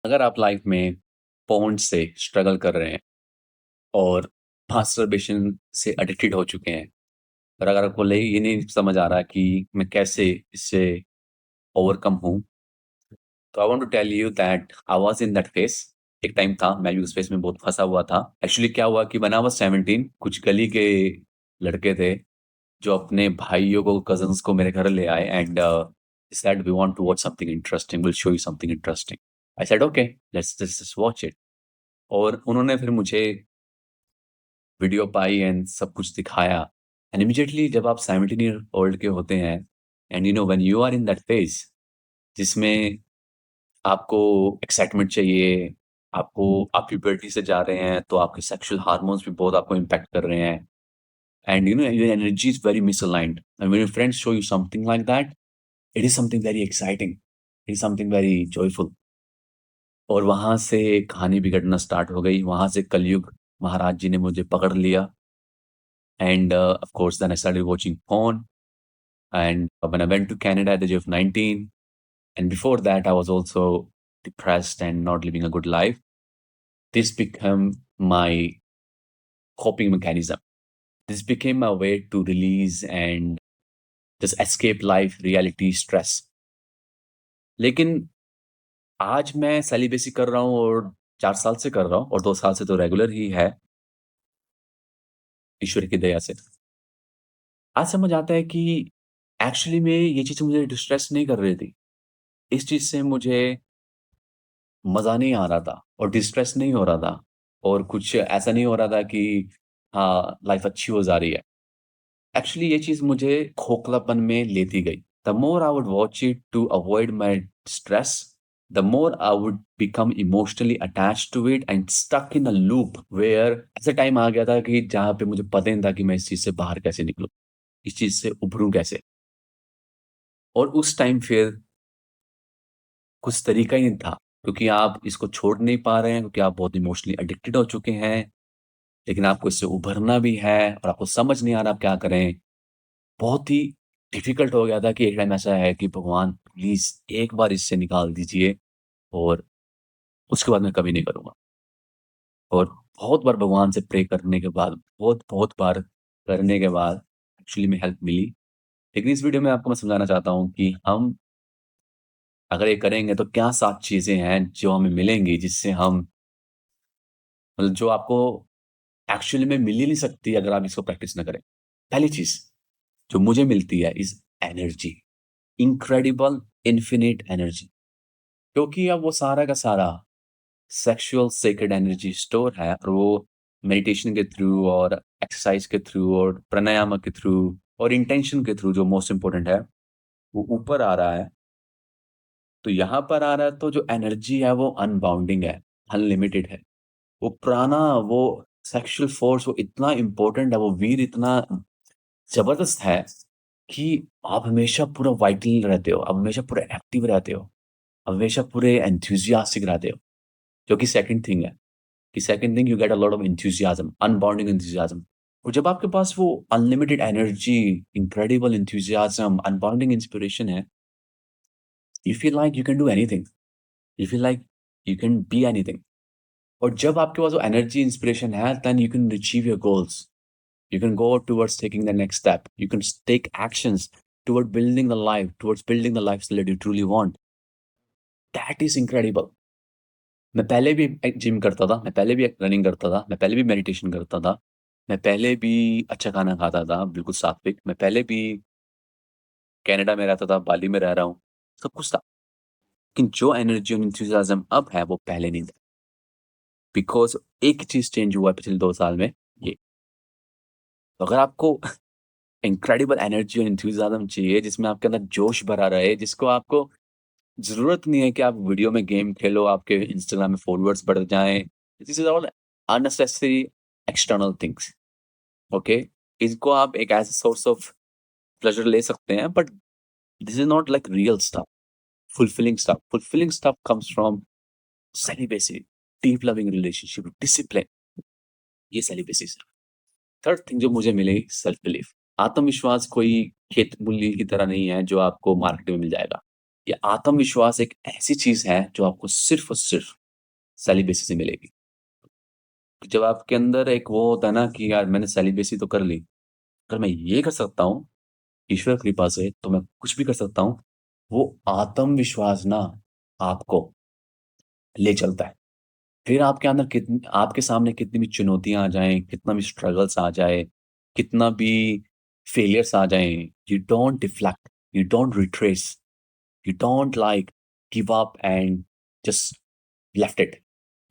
अगर आप लाइफ में पोर्न से स्ट्रगल कर रहे हैं और मास्टरबेशन से एडिक्टेड हो चुके हैं और अगर आपको ये नहीं समझ आ रहा कि मैं कैसे इससे ओवरकम हूँ, तो I want to tell you that I was in that phase. एक टाइम था, मैं भी उस फेज़ में बहुत फँसा हुआ था। एक्चुअली क्या हुआ कि व्हेन आई वाज़ 17 कुछ गली के लड़के थे, जो अपने भाइयों को, कज़िन्स को मेरे घर ले आए and said we want to watch something interesting, will show you something interesting. I said okay, let's just watch it. और उन्होंने फिर मुझे वीडियो पाई एंड सब कुछ दिखाया एंड इमीडिएटली जब आप 17 ईयर ओल्ड के होते हैं and you know when you are in that phase जिसमें आपको एक्साइटमेंट चाहिए, आपको आप प्यूबर्टी से जा रहे हैं तो आपके सेक्सुअल हार्मोन्स भी बहुत आपको इम्पैक्ट कर रहे हैं and you know your energy is very misaligned and when your friends show you something like that, it is something very exciting, it is something very joyful. और वहां से कहानी बिगड़ना स्टार्ट हो गई। वहां से कलयुग महाराज जी ने मुझे पकड़ लिया and of course then I started watching porn. And when I went to Canada at the age of 19, and before that I was also depressed and not living a good life, this became my coping mechanism. This became my way to release and just escape life reality stress. लेकिन आज मैं celibacy कर रहा हूँ और 4 साल से कर रहा हूँ और 2 साल से तो रेगुलर ही है, ईश्वर की दया से। आज समझ आता है कि एक्चुअली में ये चीज़ मुझे डिस्ट्रेस नहीं कर रही थी। इस चीज़ से मुझे मज़ा नहीं आ रहा था और डिस्ट्रेस नहीं हो रहा था और कुछ ऐसा नहीं हो रहा था कि हाँ, लाइफ़ अच्छी हो जा रही है। एक्चुअली ये चीज़ मुझे खोखलापन में लेती गई। The more I would watch it to avoid my stress, the more I would become emotionally attached to it and stuck in a loop where ऐसा टाइम आ गया था कि जहाँ पे मुझे पता ही नहीं था कि मैं इस चीज़ से बाहर कैसे निकलूँ? इस चीज़ से उभरूँ कैसे? और उस टाइम फिर कुछ तरीका ही नहीं था, क्योंकि आप इसको छोड़ नहीं पा रहे हैं, क्योंकि आप बहुत इमोशनली एडिक्टेड हो चुके हैं, लेकिन आपको इससे उभरना भी है और आपको समझ नहीं आ रहा आप क्या करें। बहुत ही डिफ़िकल्ट हो गया था कि एक टाइम ऐसा है कि भगवान प्लीज़ एक बार इससे निकाल दीजिए और उसके बाद मैं कभी नहीं करूँगा। और बहुत बार भगवान से प्रे करने के बाद, बहुत-बहुत बार करने के बाद एक्चुअली में हेल्प मिली। लेकिन इस वीडियो में आपको मैं समझाना चाहता हूँ कि हम अगर ये करेंगे तो क्या 7 चीज़ें हैं जो हमें मिलेंगी जिससे हम मतलब जो आपको एक्चुअली में मिल ही नहीं सकती अगर आप इसको प्रैक्टिस ना करें। पहली चीज़ जो मुझे मिलती है is energy, incredible infinite energy. क्योंकि अब वो सारा का सारा सेक्सुअल सेक्रेड एनर्जी स्टोर है और वो मेडिटेशन के थ्रू और एक्सरसाइज के थ्रू और प्राणायाम के थ्रू और इंटेंशन के थ्रू जो मोस्ट इम्पोर्टेंट है, वो ऊपर आ रहा है। तो यहाँ पर आ रहा है तो जो एनर्जी है वो अनबाउंडिंग है, अनलिमिटेड है। वो प्राणा, वो सेक्सुअल फ़ोर्स वो इतना इम्पोर्टेंट है, वो वीर इतना ज़बरदस्त है कि आप हमेशा पूरा वाइटल रहते हो, आप हमेशा पूरे एक्टिव रहते हो, हमेशा पूरे एंथुसियास्टिक रहते हो। जो कि सेकंड थिंग है, कि second thing you get a lot of enthusiasm, unbounding enthusiasm. और जब आपके पास वो unlimited energy, incredible enthusiasm, unbounding inspiration है, you feel like you can do anything, you feel like you can be anything. और जब आपके पास वो एनर्जी, इंस्पिरेशन है, then you can achieve your goals. You can go towards taking the next step. You can take actions toward building the life, towards building the lifestyle that you truly want. That is incredible. मैं पहले भी एक gym करता था, मैं पहले भी एक रनिंग करता था, मैं पहले भी मेडिटेशन करता था, मैं पहले भी अच्छा खाना खाता था, बिल्कुल सात्विक। मैं पहले भी कनाडा में रहता था, बाली में रह रहा हूँ, सब कुछ था। लेकिन जो एनर्जी और एंथुसियाज़्म अब है, वो पहले नहीं था। बिकॉज़ एक चीज़ चेंज हुआ है पिछले 2 साल में, ये। तो अगर आपको इनक्रेडिबल एनर्जी और एंथुसियाज़्म चाहिए, जिसमें आपके अंदर जोश भरा रहे, जिसको आपको ज़रूरत नहीं है कि आप वीडियो में गेम खेलो, आपके इंस्टाग्राम में फॉलोअर्स बढ़ जाएँ। This is all unnecessary external things, okay? इनको आप एक as a source of pleasure ले सकते हैं, but this is not like real stuff, fulfilling stuff. Fulfilling stuff comes from celibacy, deep loving relationship, discipline, ये celibacy से। Third thing जो मुझे मिली, सेल्फ बिलीफ। आत्मविश्वास कोई खेत मूल्य की तरह नहीं है, जो आपको मार्केट में मिल जाएगा। ये आत्मविश्वास एक ऐसी चीज़ है जो आपको सिर्फ़ और सिर्फ़ सेलिब्रेसी से मिलेगी। जब आपके अंदर एक वो होता है ना कि यार मैंने सेलिब्रेसी तो कर ली, अगर मैं ये कर सकता हूँ ईश्वर कृपा से तो मैं कुछ भी कर सकता हूँ। वो आत्मविश्वास ना आपको ले चलता है। फिर आपके अंदर कितनी आपके सामने कितनी भी चुनौतियाँ आ जाएँ, कितना भी स्ट्रगल्स आ जाए, कितना भी फेलियर्स आ जाएँ, you don't deflect, you don't retrace, you don't like give up and just left it.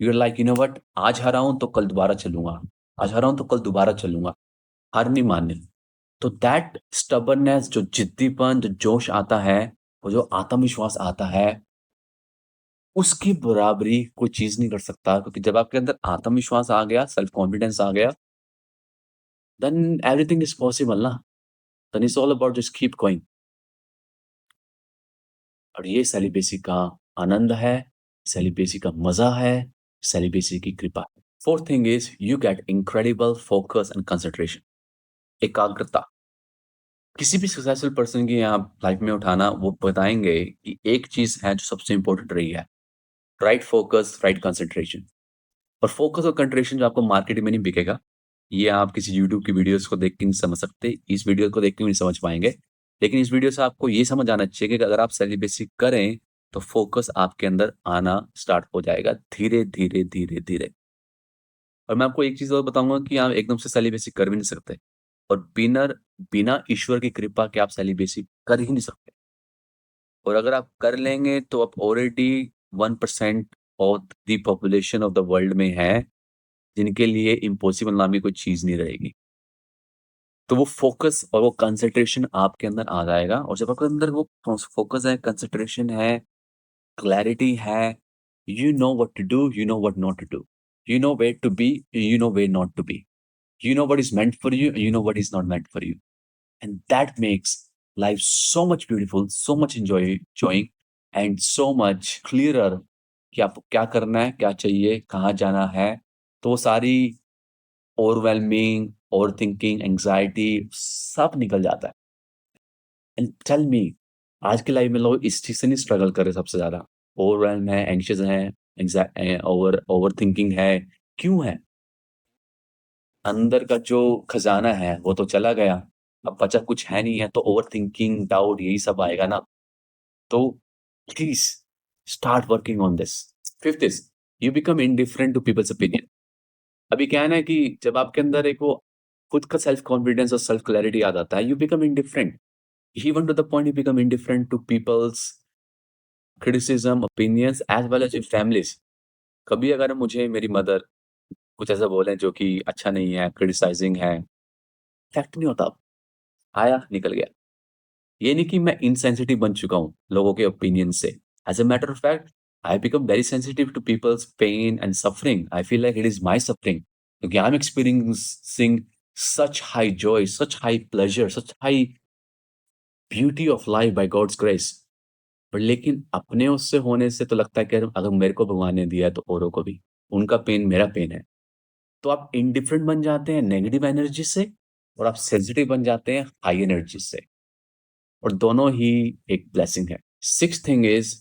You are like you know what आज हारा हूँ तो कल दोबारा चलूँगा, आज हारा हूँ तो कल दोबारा चलूँगा, हार नहीं माननी। तो दैट स्टबर्ननेस जो जिद्दीपन, जो जोश आता है, वो जो आत्मविश्वास आता है, उसकी बराबरी कोई चीज़ नहीं कर सकता क्योंकि जब आपके अंदर आत्मविश्वास आ गया, सेल्फ कॉन्फिडेंस आ गया, देन एवरीथिंग इज़ पॉसिबल ना, then it's all about just keep going और ये सेलिब्रेसी का आनंद है, सेलिब्रेसी का मज़ा है, सेलिब्रेसी की कृपा है। 4th thing is you get incredible focus and concentration एकाग्रता। किसी भी सक्सेसफुल पर्सन की आप लाइफ में उठाना, वो बताएँगे कि एक चीज़ है जो सबसे इम्पोर्टेंट रही है, राइट फोकस, राइट कंसंट्रेशन। और फोकस और कंसंट्रेशन जो आपको मार्केट में नहीं बिकेगा, ये आप किसी यूट्यूब की वीडियोज़ को देख के नहीं समझ सकते, इस वीडियो को देख के भी नहीं समझ पाएँगे। लेकिन इस वीडियो से आपको ये समझ आना चाहिए कि अगर आप सेलिब्रेसी करें, तो फोकस आपके अंदर आना स्टार्ट हो जाएगा धीरे, धीरे, धीरे, धीरे। और मैं आपको एक चीज़ और बताऊँगा कि आप एकदम से सेलिब्रेसी कर भी नहीं सकते और बिना ईश्वर की कृपा के आप सेलिब्रेसी कर ही नहीं सकते। और अगर आप कर लेंगे तो आप already 1% of the population of the world में हैं, जिनके लिए इम्पॉसिबल नाम की कोई चीज़ नहीं रहेगी। तो वो फ़ोकस और वो कंसंट्रेशन आपके अंदर आ जाएगा और जब आपके अंदर वो फ़ोकस है, कंसंट्रेशन है, क्लैरिटी है, you know what to do, you know what not to do. You know where to be, you know where not to be. You know what is meant for you, you know what is not meant for you. And that makes life so much beautiful, so much enjoying, and so much clearer कि आपको क्या करना है, क्या चाहिए, कहाँ जाना है। तो वो सारी ओवरवेलमिंग, ओवरथिंकिंग, एंग्ज़ायटी सब निकल जाता है। एंड टेल मी आज की लाइफ में लोग इस चीज़ से नहीं स्ट्रगल कर रहे सबसे ज़्यादा। ओवरवेल्म है, एंग्ज़ियस हैं, ओवरथिंकिंग है। क्यों है? अंदर का जो खज़ाना है, वो तो चला गया। अब बचा कुछ है नहीं है, तो ओवरथिंकिंग, डाउट यही सब आएगा ना। तो please start working on this. 5th is you become indifferent to people's opinion. अभी क्या है ना कि जब आपके अंदर एक वो खुद का सेल्फ कॉन्फिडेंस और सेल्फ क्लैरिटी आ जाता है, you become indifferent. Even to the point you become indifferent to people's criticism, opinions as well as your families. कभी अगर मुझे मेरी मदर कुछ ऐसा बोलें जो कि अच्छा नहीं है, क्रिटिसाइज़िंग है, इफ़ेक्ट नहीं होता। आया, निकल गया। ये नहीं कि मैं इनसेंसिटिव बन चुका हूँ लोगों के ओपिनियन से। As a matter of fact, I have become very sensitive to people's pain and suffering. I feel like it is my suffering क्योंकि I am experiencing such high joy, such high pleasure, such high beauty of life by God's grace. पर लेकिन अपने उससे होने से तो लगता है कि अगर मेरे को भगवान ने दिया है तो औरों को भी। उनका पेन मेरा पेन है। तो आप इंडिफरेंट बन जाते हैं नेगेटिव एनर्जी से और आप सेंसिटिव बन जाते हैं हाई एनर्जी से। और दोनों ही एक ब्लेसिंग है। 6th thing is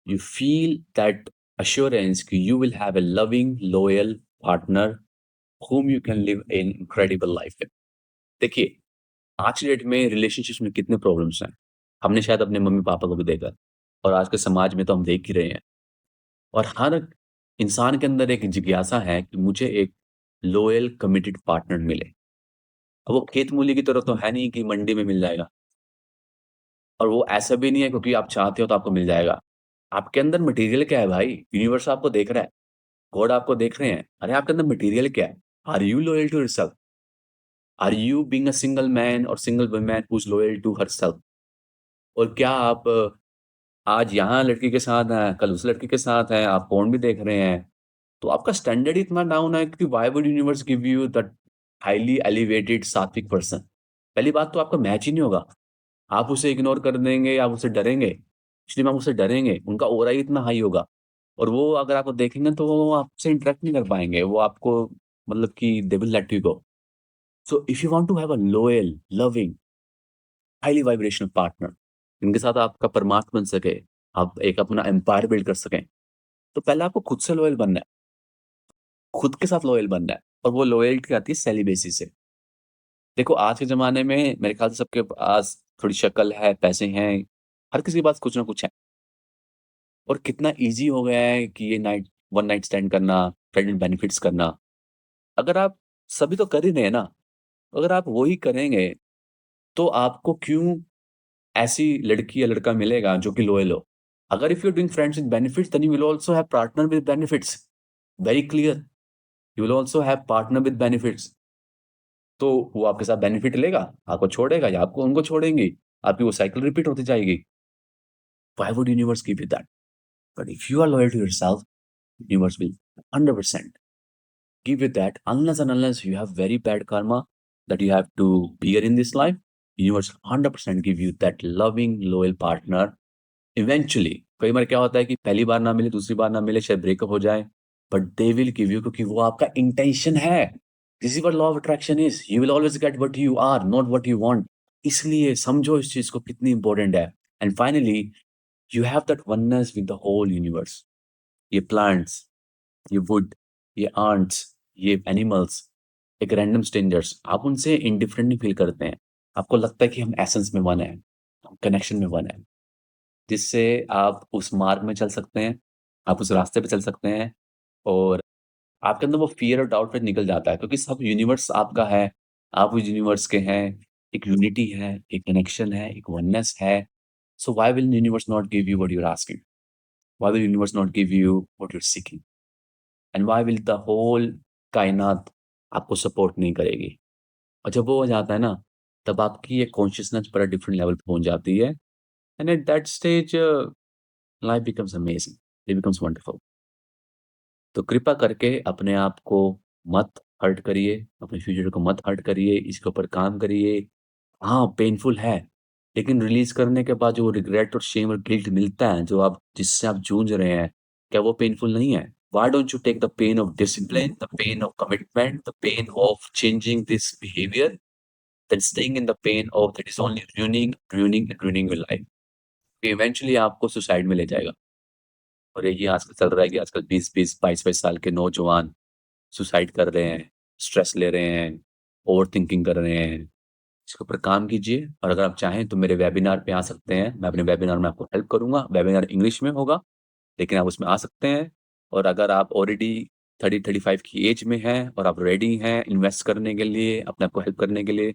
you feel that assurance कि you will have a loving, loyal partner whom you can live an incredible life with. देखिए, आज की डेट में रिलेशनशिप्स में कितने प्रॉब्लम्स हैं। हमने शायद अपने मम्मी-पापा को भी देखा और आज के समाज में तो हम देख ही रहे हैं। और हर इंसान के अंदर एक जिज्ञासा है कि मुझे एक लॉयल, कमिटेड पार्टनर मिले। अब वो खेत-मूली की तरह तो है नहीं कि मंडी में मिल जाएगा। और वो ऐसा भी नहीं है क्योंकि आप चाहते हो तो आपको मिल जाएगा। आपके अंदर मटेरियल क्या है भाई? यूनिवर्स आपको देख रहा है, गॉड आपको देख रहे हैं। अरे आपके अंदर मटेरियल क्या है? Are you loyal to yourself? Are you being a single man और single woman who is loyal to herself? और क्या आप आज यहाँ लड़की के साथ हैं, कल उस लड़की के साथ हैं, आप पोर्न भी देख रहे हैं। तो आपका स्टैंडर्ड ही इतना डाउन है कि why would universe give you that highly elevated सात्विक पर्सन? पहली बात तो आपका मैच ही नहीं होगा। आप उसे इग्नोर कर देंगे, आप उससे डरेंगे। एक्चुअली में आप उससे डरेंगे, उनका ऑरा ही इतना हाई होगा और वो अगर आपको देखेंगे तो वो आपसे इंटरैक्ट नहीं कर पाएँगे। वो आपको मतलब कि they will let you go. So if you want to have a loyal, loving, highly vibrational partner, जिनके साथ आपका परमार्थ बन सके, आप एक अपना एम्पायर बिल्ड कर सकें, तो पहले आपको खुद से लॉयल बनना है, खुद के साथ लॉयल बनना है और वो लॉयल्टी आती है सेलिब्रेसी से। देखो आज के ज़माने में मेरे ख़्याल से सबके पास थोड़ी शक्ल है, पैसे हैं, हर किसी के पास कुछ ना कुछ है और कितना ईज़ी हो गया है कि ये वन नाइट स्टैंड करना, फ्रेंड विद बेनिफिट्स करना। अगर आप सभी तो कर ही रहे हैं ना, अगर आप वो ही करेंगे, तो आपको क्यों ऐसी लड़की या लड़का मिलेगा जो कि लॉयल हो? अगर if you are doing friends with benefits then you will also have partner with benefits, very clear, you will also have partner with benefits. तो वो आपके साथ बेनिफिट लेगा, आपको छोड़ेगा या आपको उनको छोड़ेंगी, आपकी वो साइकिल रिपीट होती जाएगी। Why would universe give you that? But if you are loyal to yourself, universe will 100% give you that unless you have very bad karma that you have to bear in this life. Universe 100% give you that loving, loyal partner eventually. कई बार क्या होता है कि पहली बार ना मिले, दूसरी बार ना मिले, शायद ब्रेकअप हो जाए, but they will give you क्योंकि वो आपका इंटेंशन है। This is what law of attraction is, you will always get what you are, not what you want. इसलिए समझो इस चीज को कितनी इंपॉर्टेंट है। And finally you have that oneness with the whole universe. ये प्लांट्स, ये वुड, ये आंट्स, ये एनिमल्स, एक रैंडम स्ट्रेंजर्स, आप उनसे इंडिफरेंट नहीं फील करते हैं। आपको लगता है कि हम एसेंस में वन है, हम कनेक्शन में वन है, जिससे आप उस मार्ग में चल सकते हैं, आप उस रास्ते पे चल सकते हैं और आपके अंदर वो फ़ियर और डाउट फिर निकल जाता है क्योंकि सब यूनिवर्स आपका है, आप उस यूनिवर्स के हैं, एक यूनिटी है, एक कनेक्शन है, एक वननेस है। So why will universe not give you what you are asking? Why will universe not give you what you are seeking? And why will the whole कायनात आपको सपोर्ट नहीं करेगी? और जब वो हो जाता है ना, तब आपकी ये कॉन्शसनेस बड़ा डिफरेंट लेवल पे पहुँच जाती है and at that stage life becomes amazing, it becomes wonderful. तो कृपया करके अपने आप को मत हर्ट करिए, अपने फ्यूचर को मत हर्ट करिए, इसके ऊपर काम करिए। हाँ, पेनफुल है, लेकिन रिलीज़ करने के बाद जो रिग्रेट और शेम और गिल्ट मिलता है, जो आप जिससे आप जूझ रहे हैं, क्या वो पेनफुल नहीं है? Why don't you take the pain of discipline, the pain of commitment, the pain of changing this behaviour then staying in the pain of that is only ruining your life। Eventually आपको suicide में ले जाएगा। और यही आजकल चल रहा है कि आजकल 20-20, 22-22 साल के नौजवान सुसाइड कर रहे हैं, स्ट्रेस ले रहे हैं, ओवरथिंकिंग कर रहे हैं। इसके ऊपर काम कीजिए और अगर आप चाहें तो मेरे वेबिनार पे आ सकते हैं। मैं अपने वेबिनार में आपको हेल्प करूँगा। वेबिनार इंग्लिश में होगा, लेकिन आप उसमें आ सकते हैं और अगर आप ऑलरेडी 30-35 की एज में हैं और आप रेडी हैं इन्वेस्ट करने के लिए, अपने आप को हेल्प करने के लिए,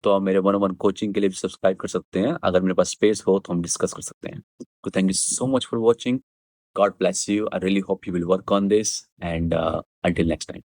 तो आप मेरे वन ऑन वन कोचिंग के लिए भी सब्सक्राइब कर सकते हैं। अगर मेरे पास स्पेस हो तो हम डिस्कस कर सकते हैं। तो thank you so much for watching. God bless you. I really hope you will work on this and until next time.